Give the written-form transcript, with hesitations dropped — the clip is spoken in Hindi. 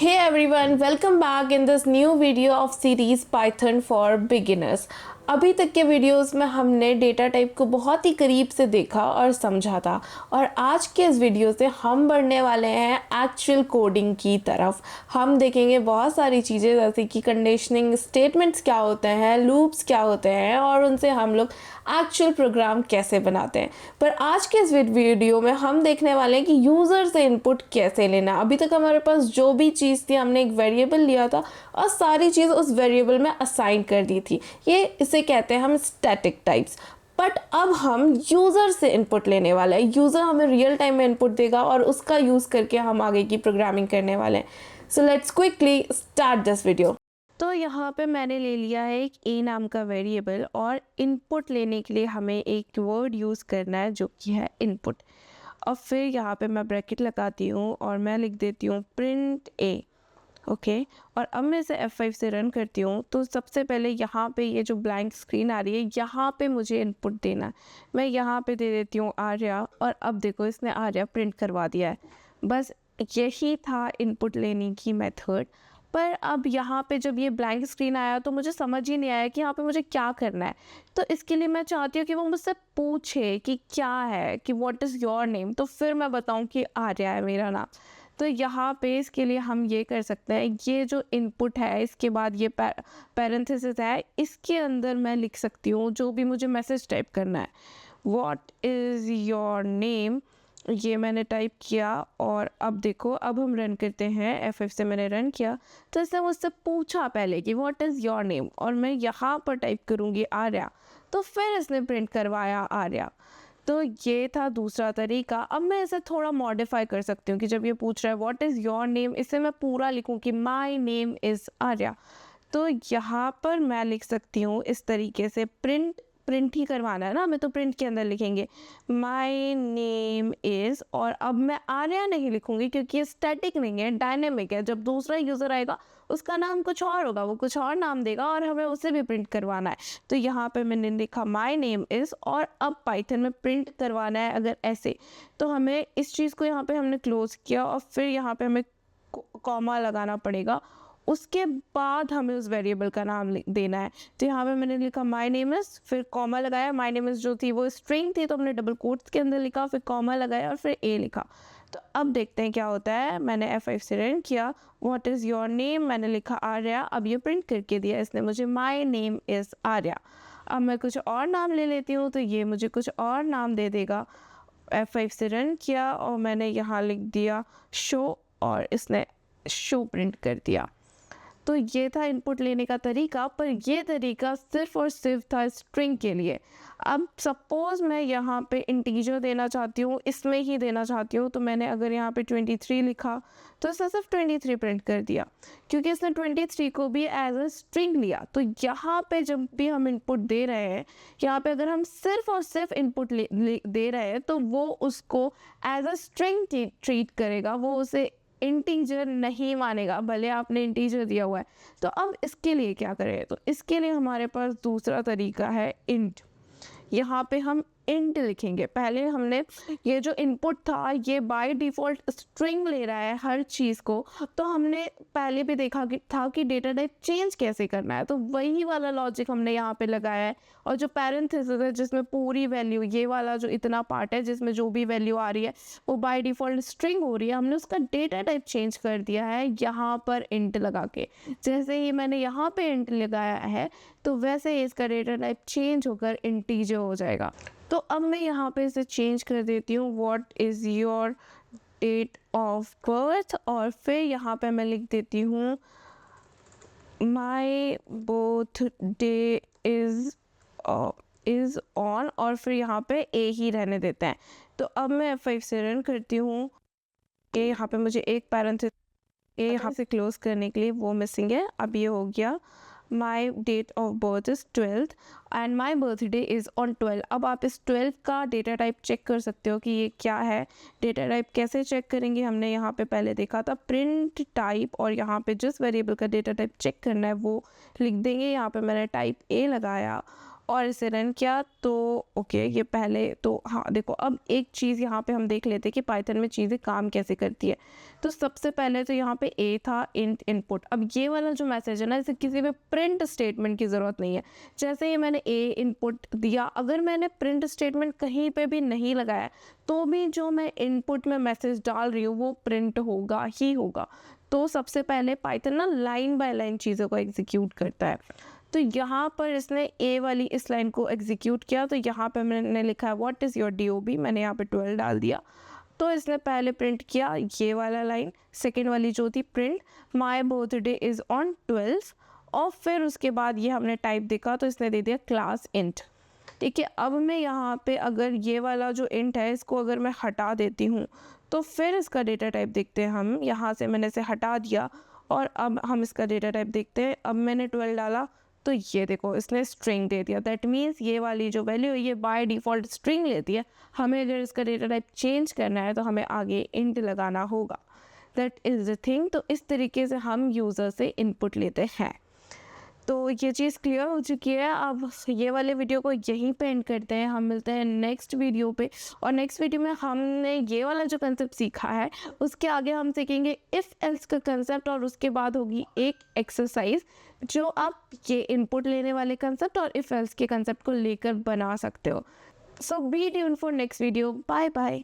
Hey everyone, welcome back in this new video of series Python for Beginners। अभी तक के वीडियोस में हमने डेटा टाइप को बहुत ही करीब से देखा और समझा था, और आज के इस वीडियो से हम बढ़ने वाले हैं एक्चुअल कोडिंग की तरफ। हम देखेंगे बहुत सारी चीज़ें जैसे कि कंडीशनिंग स्टेटमेंट्स क्या होते हैं, लूप्स क्या होते हैं, और उनसे हम लोग एक्चुअल प्रोग्राम कैसे बनाते हैं। पर आज के इस वीडियो में हम देखने वाले हैं कि यूज़र से इनपुट कैसे लेना। अभी तक हमारे पास जो भी चीज़ थी, हमने एक वेरिएबल लिया था और सारी चीज़ उस वेरिएबल में असाइन कर दी थी। ये इसे कहते हैं हम स्टैटिक टाइप्स। बट अब हम यूज़र से इनपुट लेने वाले हैं। यूज़र हमें रियल टाइम में इनपुट देगा और उसका यूज़ करके हम आगे की प्रोग्रामिंग करने वाले हैं। So let's quickly start this video. तो यहाँ पे मैंने ले लिया है एक ए नाम का वेरिएबल, और इनपुट लेने के लिए हमें एक वर्ड यूज़ करना है जो कि है इनपुट। और फिर यहाँ पे मैं ब्रैकेट लगाती हूँ और मैं लिख देती हूँ प्रिंट ए। ओके, और अब मैं इसे F5 से रन करती हूँ। तो सबसे पहले यहाँ पे ये जो ब्लैंक स्क्रीन आ रही है, यहाँ पे मुझे इनपुट देना है। मैं यहाँ पे दे देती हूँ आर्या, और अब देखो इसने आर्या प्रिंट करवा दिया है। बस यही था इनपुट लेने की मेथड। पर अब यहाँ पे जब ये ब्लैंक स्क्रीन आया तो मुझे समझ ही नहीं आया कि यहाँ पे मुझे क्या करना है। तो इसके लिए मैं चाहती हूँ कि वो मुझसे पूछे कि क्या है, कि व्हाट इज़ योर नेम, तो फिर मैं बताऊँ कि आर्या है मेरा नाम। तो यहाँ पे इसके लिए हम ये कर सकते हैं, ये जो इनपुट है इसके बाद ये पैरेंथेसिस है, इसके अंदर मैं लिख सकती हूँ जो भी मुझे मैसेज टाइप करना है। व्हाट इज़ योर नेम, ये मैंने टाइप किया। और अब देखो, अब हम रन करते हैं। F5 से मैंने रन किया तो इसने मुझसे पूछा पहले कि व्हाट इज़ योर नेम, और मैं यहाँ पर टाइप करूँगी आर्या, तो फिर इसने प्रिंट करवाया आर्या। तो ये था दूसरा तरीका। अब मैं इसे थोड़ा मॉडिफाई कर सकती हूँ कि जब ये पूछ रहा है व्हाट इज़ योर नेम, इसे मैं पूरा लिखूँ कि माय नेम इज़ आर्या। तो यहाँ पर मैं लिख सकती हूँ इस तरीके से, प्रिंट ही करवाना है ना हमें, तो प्रिंट के अंदर लिखेंगे माय नेम इज़। और अब मैं आर्या नहीं लिखूँगी क्योंकि ये स्टैटिक नहीं है, डायनेमिक है। जब दूसरा यूज़र आएगा उसका नाम कुछ और होगा, वो कुछ और नाम देगा और हमें उसे भी प्रिंट करवाना है। तो यहाँ पे मैंने लिखा माय नेम इज़, और अब पाइथन में प्रिंट करवाना है अगर ऐसे, तो हमें इस चीज़ को यहाँ पे हमने क्लोज किया और फिर यहाँ पे हमें कॉमा लगाना पड़ेगा। उसके बाद हमें उस वेरिएबल का नाम देना है। तो यहाँ पे मैंने लिखा माय नेम इज़, फिर कॉमा लगाया। माय नेम इज़ जो थी वो स्ट्रिंग थी, तो हमने डबल कोट्स के अंदर लिखा, फिर कॉमा लगाया और फिर ए लिखा। तो अब देखते हैं क्या होता है। मैंने F5 से रन किया, व्हाट इज़ योर नेम, मैंने लिखा आर्या। अब ये प्रिंट करके दिया इसने मुझे, माय नेम इज़ आर्या। अब मैं कुछ और नाम ले लेती हूँ तो ये मुझे कुछ और नाम दे देगा। F5 से रन किया और मैंने यहाँ लिख दिया शो, और इसने शो प्रिंट कर दिया। तो ये था इनपुट लेने का तरीका, पर ये तरीका सिर्फ और सिर्फ था स्ट्रिंग के लिए। अब सपोज़ मैं यहाँ पे इंटीजर देना चाहती हूँ, इसमें ही देना चाहती हूँ, तो मैंने अगर यहाँ पे 23 लिखा तो इसने सिर्फ 23 प्रिंट कर दिया, क्योंकि इसने 23 को भी एज अ स्ट्रिंग लिया। तो यहाँ पे जब भी हम इनपुट दे रहे हैं, यहाँ पे अगर हम सिर्फ और सिर्फ इनपुट दे रहे हैं, तो वो उसको एज अ स्ट्रिंग ट्रीट करेगा, वो उसे इंटीजर नहीं मानेगा, भले आपने इंटीजर दिया हुआ है। तो अब इसके लिए क्या करें, तो इसके लिए हमारे पास दूसरा तरीका है इंट। यहाँ पे हम इंट लिखेंगे। पहले हमने ये जो इनपुट था ये बाय डिफ़ॉल्ट स्ट्रिंग ले रहा है हर चीज़ को, तो हमने पहले भी देखा था कि डेटा टाइप चेंज कैसे करना है, तो वही वाला लॉजिक हमने यहाँ पे लगाया है। और जो पैरेंथेसिस है जिसमें पूरी वैल्यू, ये वाला जो इतना पार्ट है जिसमें जो भी वैल्यू आ रही है वो बाय डिफ़ॉल्ट स्ट्रिंग हो रही है, हमने उसका डेटा टाइप चेंज कर दिया है यहाँ पर इंट लगा के। जैसे ही मैंने यहाँ पे इंट लगाया है तो वैसे ही इसका डेटा टाइप चेंज होकर इंटीजर हो जाएगा। तो अब मैं यहाँ पे इसे चेंज कर देती हूँ, what is your date of birth, और फिर यहाँ पे मैं लिख देती हूँ माई बर्थडे इज़ ऑन, और फिर यहाँ पे ए ही रहने देते हैं। तो अब मैं F5 से रन करती हूँ। ए यहाँ पे मुझे एक पैरेंथेसिस, ए यहाँ से क्लोज करने के लिए वो मिसिंग है। अब ये हो गया my date of birth is 12th and my birthday is on 12। अब आप इस 12 का डेटा टाइप चेक कर सकते हो कि ये क्या है। डेटा टाइप कैसे चेक करेंगे, हमने यहाँ पे पहले देखा था प्रिंट टाइप, और यहाँ पे जिस वेरिएबल का डेटा टाइप चेक करना है वो लिख देंगे। यहाँ पे मैंने टाइप ए लगाया और इसे रन किया तो ओके ये पहले तो हाँ देखो, अब एक चीज़ यहाँ पे हम देख लेते हैं कि पाइथन में चीज़ें काम कैसे करती है। तो सबसे पहले तो यहाँ पे ए था इंट इनपुट। अब ये वाला जो मैसेज है ना, इसे किसी में प्रिंट स्टेटमेंट की ज़रूरत नहीं है। जैसे ही मैंने ए इनपुट दिया, अगर मैंने प्रिंट स्टेटमेंट कहीं पे भी नहीं लगाया तो भी जो मैं इनपुट में मैसेज डाल रही हूँ वो प्रिंट होगा ही होगा। तो सबसे पहले पाइथन ना लाइन बाय लाइन चीज़ों को एग्जीक्यूट करता है। तो यहाँ पर इसने ए वाली इस लाइन को एग्जीक्यूट किया, तो यहाँ पे मैंने लिखा है व्हाट इज़ योर DOB, मैंने यहाँ पे 12 डाल दिया। तो इसने पहले प्रिंट किया ये वाला लाइन, सेकेंड वाली जो थी print my birthday is on 12, और फिर उसके बाद ये हमने टाइप देखा तो इसने दे दिया क्लास इंट। ठीक है, अब मैं यहाँ पे अगर ये वाला जो इंट है इसको अगर मैं हटा देती हूँ तो फिर इसका डेटा टाइप देखते हैं हम। यहाँ से मैंने इसे हटा दिया और अब हम इसका डेटा टाइप देखते हैं। अब मैंने 12 डाला तो ये देखो इसने स्ट्रिंग दे दिया। दैट मीन्स ये वाली जो वैल्यू है ये बाय डिफ़ॉल्ट स्ट्रिंग लेती है। हमें अगर इसका डेटा टाइप चेंज करना है तो हमें आगे इंट लगाना होगा। That is the thing. तो इस तरीके से हम यूज़र से इनपुट लेते हैं। तो ये चीज़ क्लियर हो चुकी है। अब ये वाले वीडियो को यहीं पे एंड करते हैं। हम मिलते हैं नेक्स्ट वीडियो पे, और नेक्स्ट वीडियो में हमने ये वाला जो कंसेप्ट सीखा है उसके आगे हम सीखेंगे इफ़ एल्स का कंसेप्ट, और उसके बाद होगी एक एक्सरसाइज जो आप ये इनपुट लेने वाले कंसेप्ट और इफ़ एल्स के कंसेप्ट को लेकर बना सकते हो। So be tuned for next video. Bye bye.